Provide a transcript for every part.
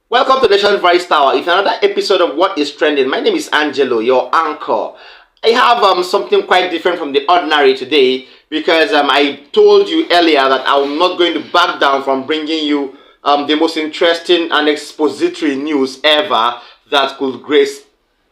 Welcome to Nation Voice Tower. It's another episode of What is Trending. My name is Angelo, your anchor. I have something quite different from the ordinary today because I told you earlier that I'm not going to back down from bringing you the most interesting and expository news ever that could grace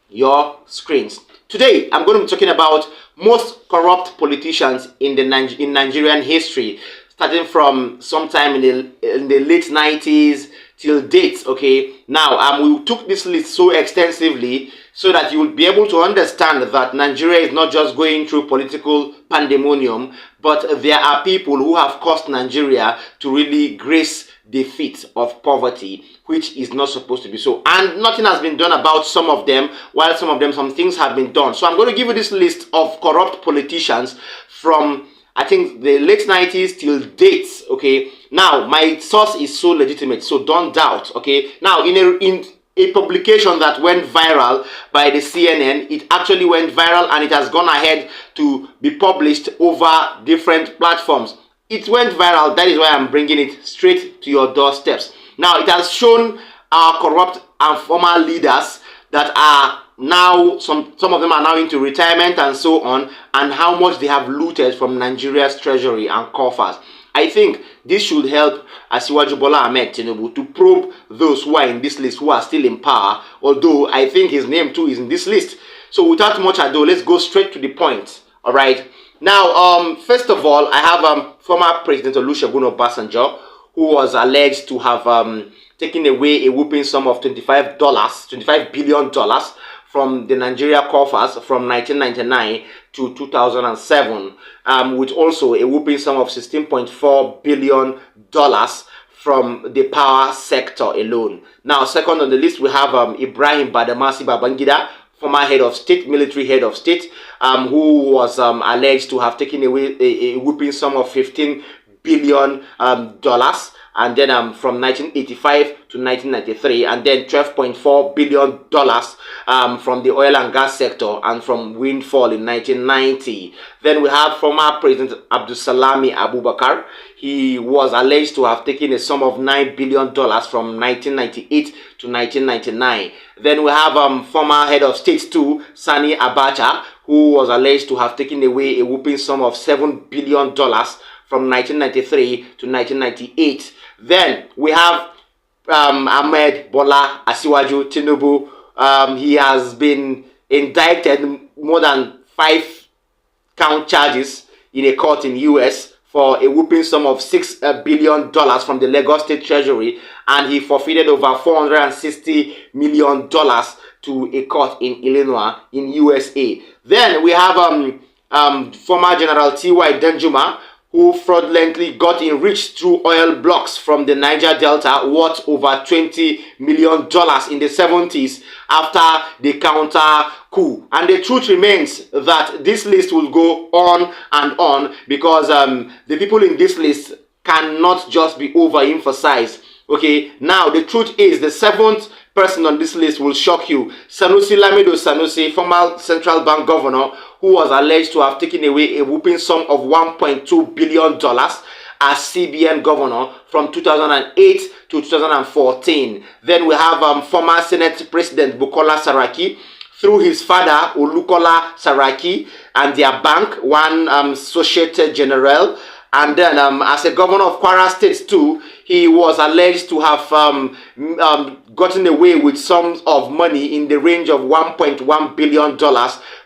your screens. Today, I'm going to be talking about most corrupt politicians in in Nigerian history, starting from sometime in the late 90s till date. Okay, now we took this list so extensively so that you will be able to understand that Nigeria is not just going through political pandemonium, but there are people who have caused Nigeria to really grace the feet of poverty, which is not supposed to be so. And nothing has been done about some of them, while some things have been done. So I'm going to give you this list of corrupt politicians from, I think, the late 90s till dates. Okay, now my source is so legitimate, so don't doubt. Okay, now in a publication that went viral by the CNN, it actually went viral and it has gone ahead to be published over different platforms. It went viral. That is why I'm bringing it straight to your doorsteps. Now, it has shown our corrupt and former leaders that are now, some of them are now into retirement and so on, and how much they have looted from Nigeria's treasury and coffers. I think this should help Asiwaju Bola Ahmed Tinubu to probe those who are in this list, who are still in power, although I think his name too is in this list. So without much ado, let's go straight to the point. All right. Now, first of all, I have former President Olusegun Obasanjo, who was alleged to have taken away a whooping sum of $25 billion from the Nigeria coffers from 1999 to 2007, with also a whooping sum of $16.4 billion from the power sector alone. Now, second on the list, we have Ibrahim Badamasi Babangida, former head of state, military head of state, who was alleged to have taken away a whooping sum of $15 billion, and then from 1985 to 1993, and then $12.4 billion from the oil and gas sector and from windfall in 1990. Then we have former President Abdulsalami Abubakar. He was alleged to have taken a sum of $9 billion from 1998 to 1999. Then we have former head of state too, Sani Abacha, who was alleged to have taken away a whooping sum of $7 billion from 1993 to 1998. Then we have Ahmed Bola Asiwaju Tinubu. He has been indicted more than 5 count charges in a court in US for a whooping sum of $6 billion from the Lagos State Treasury, and he forfeited over $460 million to a court in Illinois in USA. Then we have former General T.Y. Danjuma, who fraudulently got enriched through oil blocks from the Niger Delta worth over $20 million in the 70s after the counter coup. And the truth remains that this list will go on and on because the people in this list cannot just be overemphasized. Okay, now the truth is the 7th person on this list will shock you. Sanusi Lamido Sanusi, former central bank governor, who was alleged to have taken away a whooping sum of $1.2 billion as CBN governor from 2008 to 2014. Then we have former Senate President Bukola Saraki, through his father Olukola Saraki and their bank, One Societe Generale. And then as a governor of Kwara State too, he was alleged to have gotten away with sums of money in the range of $1.1 billion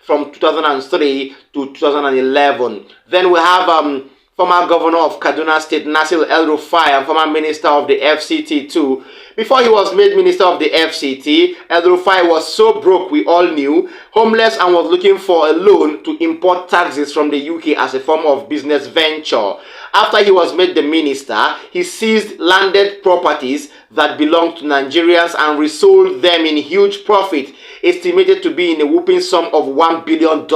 from 2003 to 2011. Then we have former governor of Kaduna State, Nasir El-Rufai, and former minister of the FCT too. Before he was made minister of the FCT, El-Rufai was so broke, we all knew, homeless, and was looking for a loan to import taxes from the UK as a form of business venture. After he was made the minister, he seized landed properties that belonged to Nigerians and resold them in huge profit, estimated to be in a whooping sum of $1 billion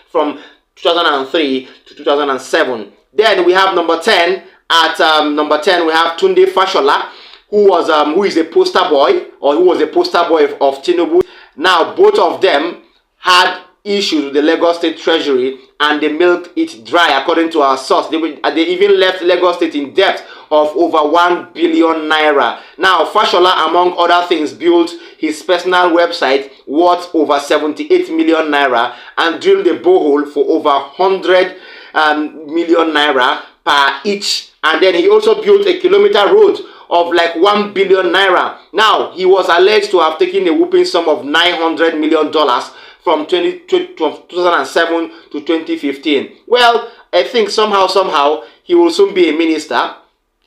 from 2003 to 2007. Then we have number 10. At number 10, we have Tunde Fashola, who is a poster boy, or who was a poster boy of Tinubu. Now, both of them had issues with the Lagos State Treasury, and they milked it dry, according to our source. They even left Lagos State in debt of over 1 billion naira. Now, Fashola, among other things, built his personal website worth over 78 million naira and drilled a borehole for over 100 million naira per each. And then he also built a kilometer road of like 1 billion naira. Now, he was alleged to have taken a whooping sum of $900 million from 2007 to 2015. Well, I think somehow, he will soon be a minister,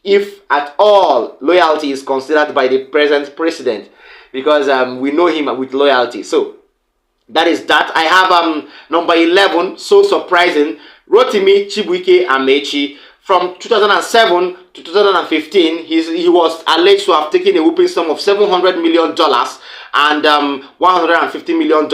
if at all loyalty is considered by the present president, because we know him with loyalty. So, that is that. I have number 11, so surprising, Rotimi Chibuike Amechi. From 2007 to 2015, he was alleged to have taken a whooping sum of $700 million and $150 million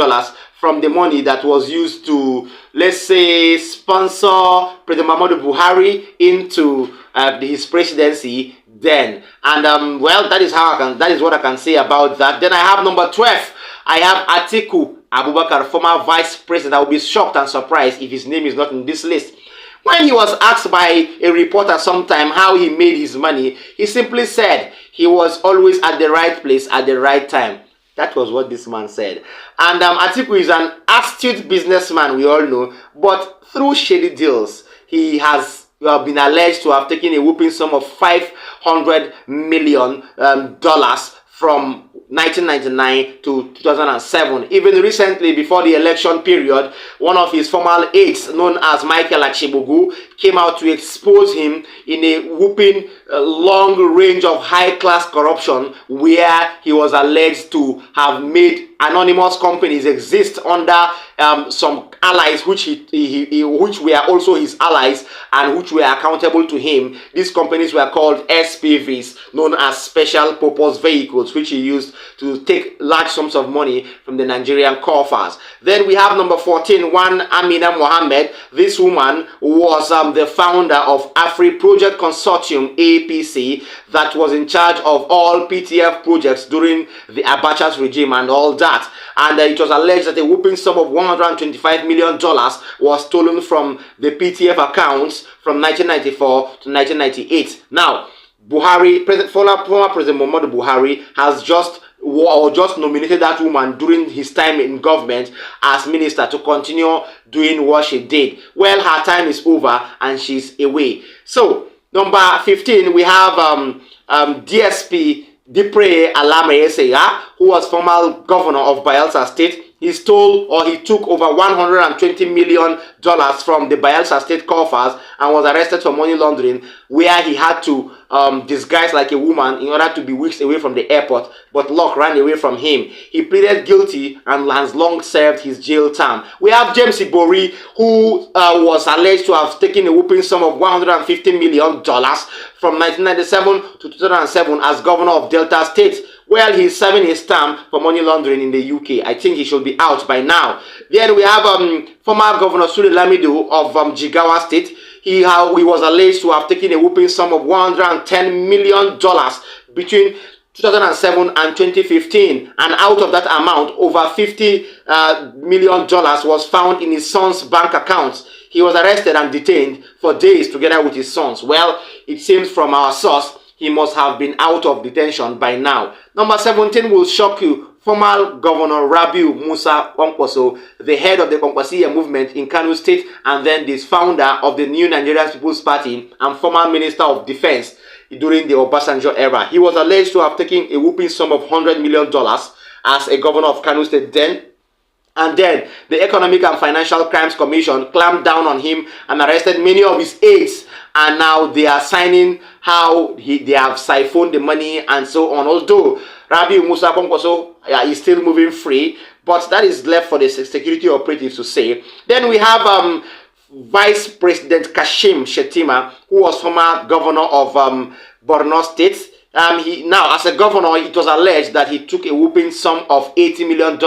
from the money that was used to, let's say, sponsor President Muhammadu Buhari into his presidency then. And well, that is what I can say about that. Then I have number 12. I have Atiku Abubakar, former vice president. I will be shocked and surprised if his name is not in this list. When he was asked by a reporter sometime how he made his money, he simply said he was always at the right place at the right time. That was what this man said. And Atiku is an astute businessman, we all know, but through shady deals, he has been alleged to have taken a whooping sum of $500 million from 1999 to 2007. Even recently, before the election period, one of his former aides, known as Michael Achibugu, came out to expose him in a whooping long range of high-class corruption, where he was alleged to have made anonymous companies exist under some allies which which were also his allies and which were accountable to him. These companies were called SPVs, known as Special Purpose Vehicles, which he used to take large sums of money from the Nigerian coffers. Then we have number 14, one Amina Mohammed. This woman was the founder of Afri Project Consortium, APC, that was in charge of all PTF projects during the Abacha's regime and all that. And it was alleged that a whooping sum of $125 million was stolen from the PTF accounts from 1994 to 1998. Now, former President Muhammadu Buhari has just nominated that woman during his time in government as minister to continue doing what she did. Well, her time is over and she's away. So, number 15, we have DSP Dipre Alame, who was former governor of Bayelsa State. He took over $120 million from the Bayelsa State coffers and was arrested for money laundering, where he had to disguise like a woman in order to be weeks away from the airport, but luck ran away from him. He pleaded guilty and has long served his jail term. We have James Ibori, who was alleged to have taken a whooping sum of $150 million from 1997 to 2007 as governor of Delta State. Well, he's serving his term for money laundering in the UK. I think he should be out by now. Then we have former Governor Sule Lamido of Jigawa State. He was alleged to have taken a whooping sum of $110 million between 2007 and 2015. And out of that amount, over $50 million was found in his son's bank accounts. He was arrested and detained for days together with his sons. Well, it seems from our source, he must have been out of detention by now. Number 17 will shock you. Former Governor Rabiu Musa Kwankwaso, the head of the Kwankwasiya movement in Kano State, and then the founder of the New Nigerian People's Party and former Minister of Defense during the Obasanjo era. He was alleged to have taken a whooping sum of $100 million as a governor of Kano State then. And then the Economic and Financial Crimes Commission clamped down on him and arrested many of his aides. And now they are signing how they have siphoned the money and so on. Although Rabiu Musa Kwankwaso is still moving free, but that is left for the security operatives to say. Then we have Vice President Kashim Shettima, who was former governor of Borno State. Now, as a governor, it was alleged that he took a whooping sum of $80 million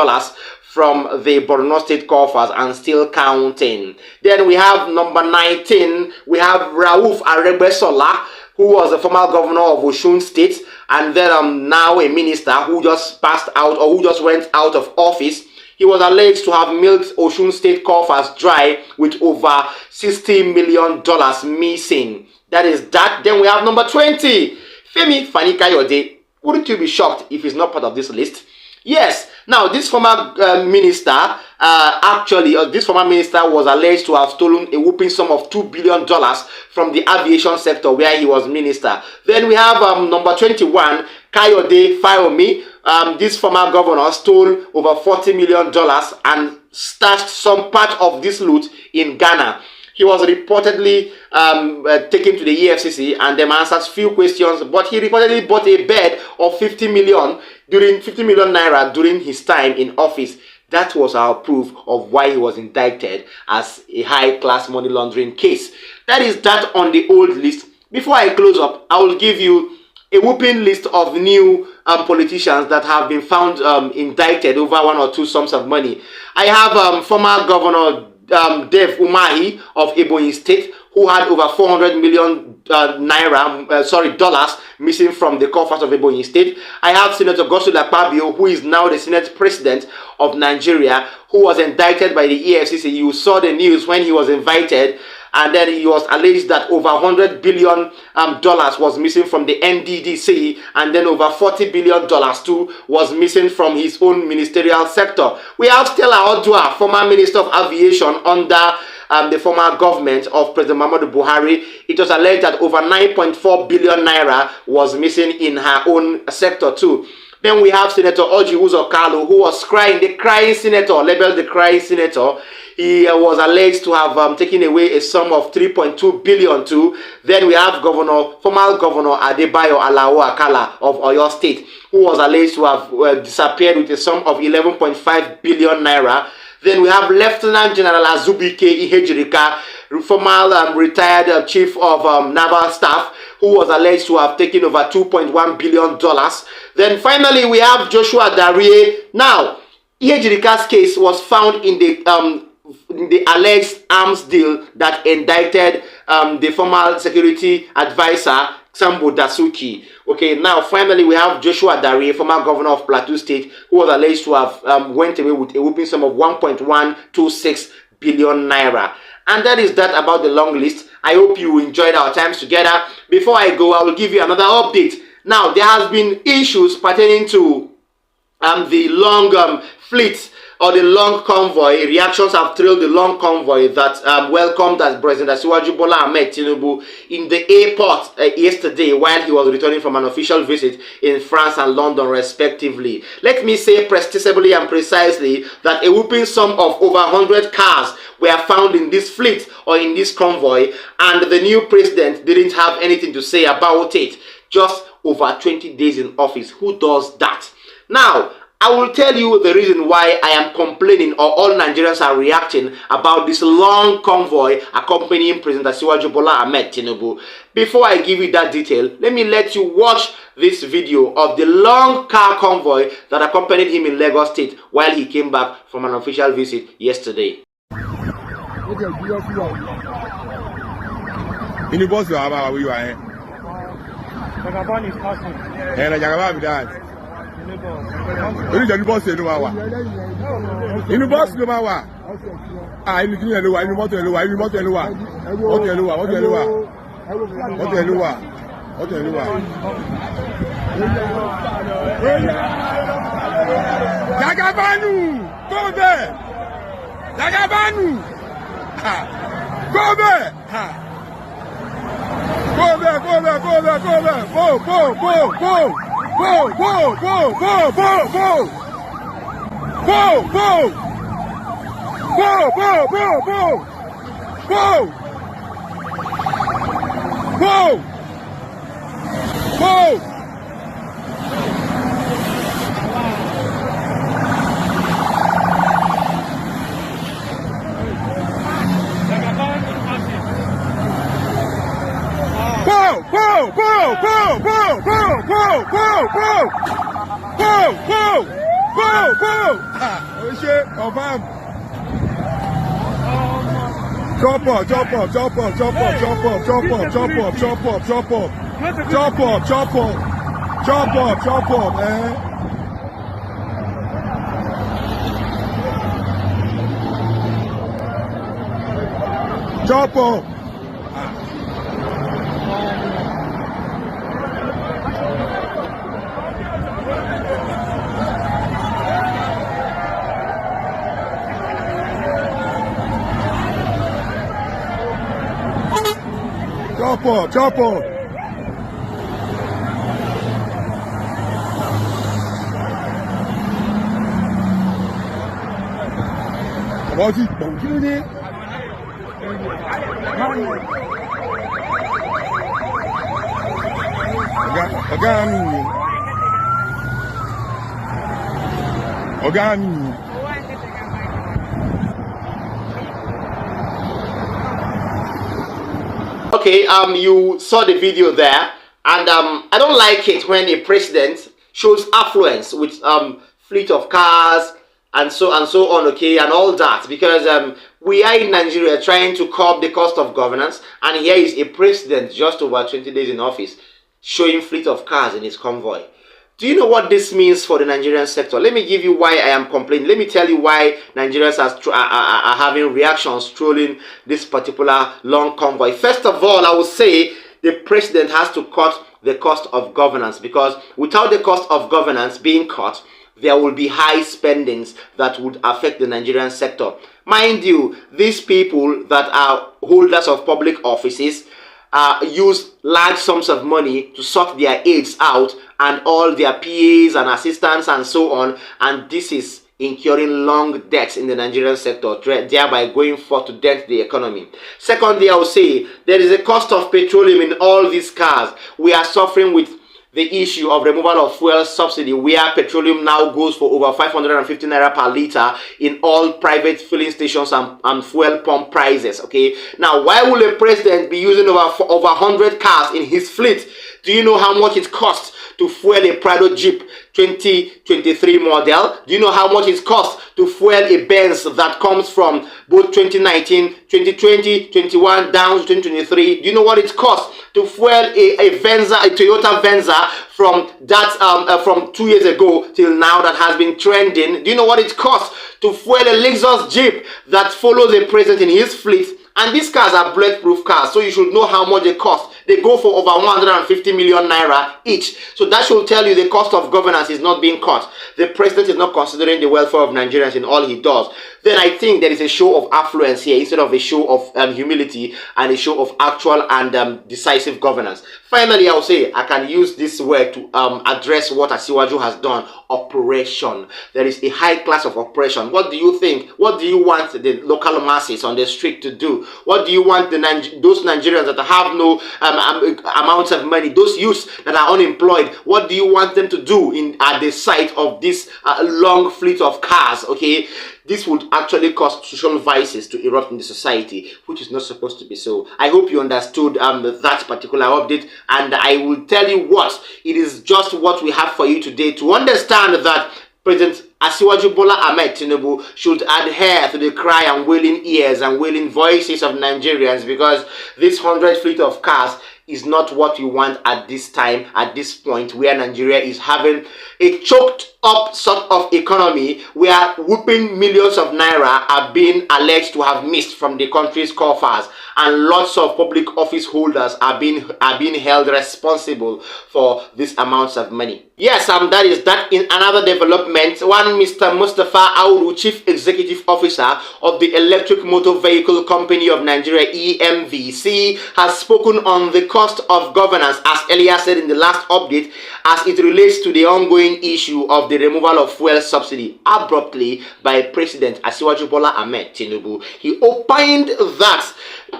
from the Borno State coffers and still counting. Then we have number 19, we have Rauf Aregbesola, who was the former governor of Osun State and then now a minister who just passed out or who just went out of office. He was alleged to have milked Osun State coffers dry with over $60 million missing. That is that. Then we have number 20. Femi Fani-Kayode. Wouldn't you be shocked if he's not part of this list? Yes. Now, this former minister, this former minister was alleged to have stolen a whooping sum of $2 billion from the aviation sector where he was minister. Then we have number 21, Kayode Fayomi. This former governor stole over $40 million and stashed some part of this loot in Ghana. He was reportedly taken to the EFCC and them answered few questions, but he reportedly bought a bed of 50 million naira during his time in office. That was our proof of why he was indicted as a high-class money laundering case. That is that on the old list. Before I close up, I will give you a whooping list of new politicians that have been found indicted over one or two sums of money. I have former Governor Dave Umahi of Ebonyi State, who had over 400 million dollars missing from the coffers of Ebonyi State. I have Senator Godswill Akpabio, who is now the Senate President of Nigeria, who was indicted by the EFCC. You saw the news when he was invited, and then he was alleged that over $100 billion was missing from the NDDC, and then over $40 billion too was missing from his own ministerial sector. We have Stella Odua, former Minister of Aviation under the former government of President Muhammadu Buhari. It was alleged that over 9.4 billion naira was missing in her own sector too. Then we have Senator Orji Uzor Kalu, who was crying, the crying senator, labeled the crying senator. He was alleged to have taken away a sum of 3.2 billion too. Then we have former Governor Adebayo Alao Akala of Oyo State, who was alleged to have disappeared with a sum of 11.5 billion naira. Then we have Lieutenant General Azubike Ihejirika, former retired chief of naval staff, who was alleged to have taken over $2.1 billion. Then finally, we have Joshua Darie. Now, Ihejirika's case was found in the alleged arms deal that indicted the former security advisor, Sambo Dasuki. Okay, now finally we have Joshua Darie, former governor of Plateau State, who was alleged to have went away with a whooping sum of 1.126 billion naira. And that is that about the long list. I hope you enjoyed our times together. Before I go, I will give you another update. Now, there has been issues pertaining to the long fleet or the long convoy. Reactions have trailed the long convoy that welcomed as President Asiwaju Bola Ahmed Tinubu in the airport yesterday while he was returning from an official visit in France and London respectively. Let me say precisely and precisely that a whooping sum of over 100 cars were found in this fleet or in this convoy, and the new president didn't have anything to say about it. Just over 20 days in office. Who does that? Now, I will tell you the reason why I am complaining, or all Nigerians are reacting about this long convoy accompanying President Asiwaju Bola Ahmed Tinubu. Before I give you that detail, let me let you watch this video of the long car convoy that accompanied him in Lagos State while he came back from an official visit yesterday. In the bus, you are where you are. Jagaban is passing. And Jagaban that. In the bus, you know. In the bus, you know. Ah, in the Lua, in the motor, Lua, in the motor, Lua. What the Lua, what the Lua, what the Lua, what the Lua. Jagabanu, go there. Jagabanu. Go there! Go there, go there, go there, go there! Go, go, go, go! Go, go, go, go, go, go! Go, go! Go, go, go, go! Go! Go! Go! Go, go, go, go, go, go, go, go, go, go, go, go, go. Oh shit, confirm. Chop up, chop up, chop up, chop up, chop up, chop up, chop up, chop up, chop up, chop up, chop up, chop up, chop up, chop up. Chop up, chop up. About it, don't kill it. Ọ̀gá mi. Okay, you saw the video there, and I don't like it when a president shows affluence with fleet of cars and so on, okay, and all that, because we are in Nigeria trying to curb the cost of governance, and here is a president just over 20 days in office showing fleet of cars in his convoy. Do you know what this means for the Nigerian sector? Let me give you why I am complaining. Let me tell you why Nigerians are having reactions trolling this particular long convoy. First of all, I would say the president has to cut the cost of governance, because without the cost of governance being cut, there will be high spendings that would affect the Nigerian sector. Mind you, these people that are holders of public offices use large sums of money to sort their aides out and all their PAs and assistants and so on, and this is incurring long debts in the Nigerian sector, thereby going forth to dent the economy. Secondly, I will say there is a cost of petroleum in all these cars. We are suffering with the issue of removal of fuel subsidy, where petroleum now goes for over 550 naira per litre in all private filling stations and fuel pump prices. Okay, now why will a president be using over 100 cars in his fleet? Do you know how much it costs to fuel a Prado Jeep 2023 model? Do you know how much it costs to fuel a Benz that comes from both 2019, 2020, 21 down to 2023? Do you know what it costs to fuel a Toyota Venza from that from 2 years ago till now that has been trending? Do you know what it costs to fuel a Lexus Jeep that follows a president in his fleet? And these cars are bulletproof cars, so you should know how much they cost. They go for over 150 million naira each. So that should tell you the cost of governance is not being cut. The president is not considering the welfare of Nigerians in all he does. Then I think there is a show of affluence here instead of a show of humility and a show of actual and decisive governance. Finally, I'll say I can use this word to address what Asiwaju has done. Operation. There is a high class of operation. What do you think? What do you want the local masses on the street to do? What do you want those Nigerians that have no amounts of money, those youths that are unemployed, what do you want them to do at the sight of this long fleet of cars? Okay, this would actually cause social vices to erupt in the society, which is not supposed to be so. I hope you understood that particular update, and I will tell you what, it is just what we have for you today to understand that President Asiwaju Bola Ahmed Tinubu should adhere to the cry and wailing ears and wailing voices of Nigerians, because this 100 fleet of cars is not what we want at this time, at this point, where Nigeria is having a choked up sort of economy, where whooping millions of naira are being alleged to have missed from the country's coffers, and lots of public office holders are being held responsible for these amounts of money. Yes, that is that. In another development, one Mr. Mustafa Auru, Chief Executive Officer of the Electric Motor Vehicle Company of Nigeria, EMVC, has spoken on the cost of governance, as earlier said in the last update, as it relates to the ongoing issue of the removal of fuel subsidy abruptly by President Asiwaju Bola Ahmed Tinubu. He opined that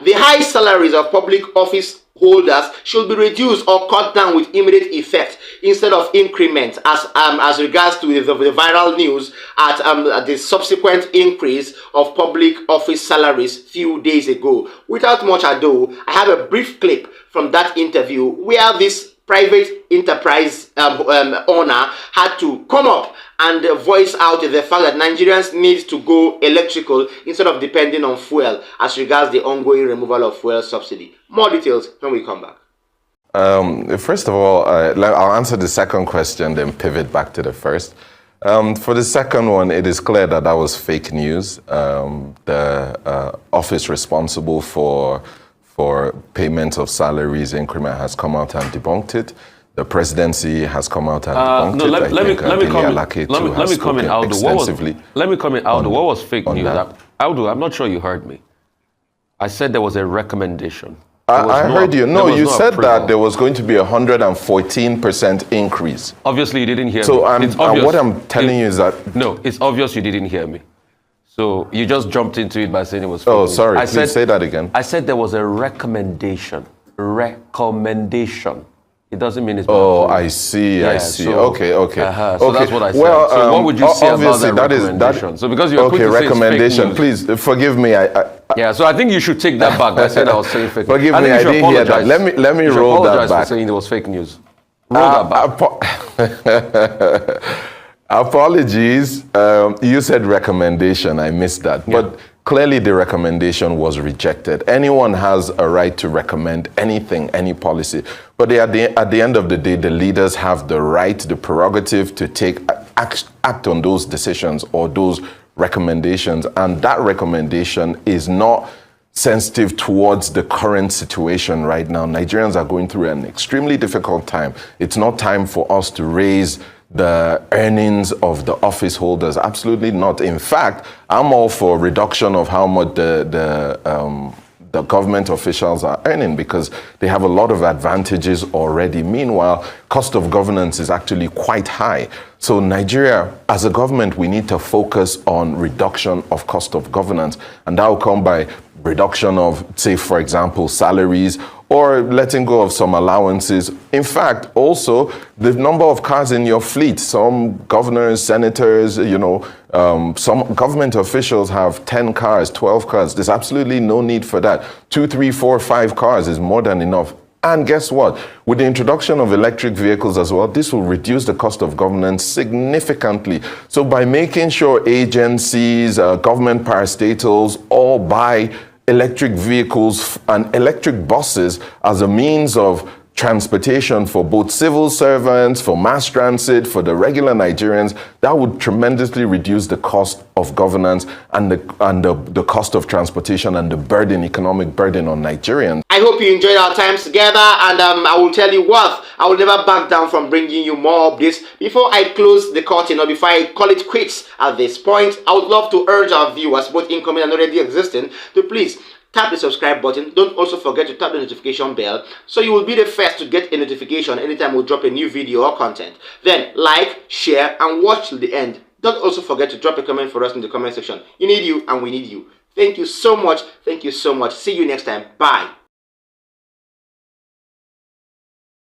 the high salaries of public office holders should be reduced or cut down with immediate effect instead of increment, as regards to the viral news at the subsequent increase of public office salaries few days ago. Without much ado, I have a brief clip from that interview where this private enterprise owner had to come up and voice out the fact that Nigerians need to go electrical instead of depending on fuel as regards the ongoing removal of fuel subsidy. More details when we come back. First of all, I'll answer the second question, then pivot back to the first. For the second one, it is clear that was fake news. The office responsible for payment of salaries increment has come out and debunked it. The presidency has come out and debunked no, it. let me comment, Aldo. Let me comment, Aldo. What was fake news? Aldo, I'm not sure you heard me. I said there was a recommendation. I heard you. No, you said that there was going to be 114% increase. Obviously, you didn't hear me. So what I'm telling you is that... No, it's obvious you didn't hear me. So you just jumped into it by saying it was fake Oh, news. sorry. Please say that again. I said there was a recommendation. Recommendation. It doesn't mean it's... Oh, I see. Yeah, I see. So, okay. So that's what I said. Well, so what would you say about that obviously recommendation? So because you're quick to say it's recommendation. fake news. Please forgive me. Yeah, so I think you should take that back by saying I was saying fake news. Forgive me, I didn't hear that. Let me roll that back. For saying it was fake news. Roll that back. Apologies. You said recommendation. I missed that. Yeah. But clearly the recommendation was rejected. Anyone has a right to recommend anything, any policy. But at the end of the day, the leaders have the right, the prerogative to act on those decisions or those recommendations. And that recommendation is not sensitive towards the current situation right now. Nigerians are going through an extremely difficult time. It's not time for us to raise the earnings of the office holders. Absolutely not. In fact, I'm all for reduction of how much the government officials are earning because they have a lot of advantages already. Meanwhile, cost of governance is actually quite high. So Nigeria, as a government, we need to focus on reduction of cost of governance, and that will come by reduction of, say, for example, salaries or letting go of some allowances. In fact, also, the number of cars in your fleet. Some governors, senators, some government officials have 10 cars, 12 cars. There's absolutely no need for that. 2, 3, 4, 5 cars is more than enough. And guess what? With the introduction of electric vehicles as well, this will reduce the cost of governance significantly. So by making sure agencies, government parastatals all buy electric vehicles and electric buses as a means of transportation for both civil servants, for mass transit, for the regular Nigerians, that would tremendously reduce the cost of governance and the cost of transportation and the economic burden on Nigerians. I hope you enjoyed our times together, and I will tell you what, I will never back down from bringing you more updates. Before I close the curtain or before I call it quits at this point, I would love to urge our viewers, both incoming and already existing, to please tap the subscribe button. Don't also forget to tap the notification bell so you will be the first to get a notification anytime we drop a new video or content. Then like, share, and watch till the end. Don't also forget to drop a comment for us in the comment section. You need you and we need you. Thank you so much. Thank you so much. See you next time. Bye.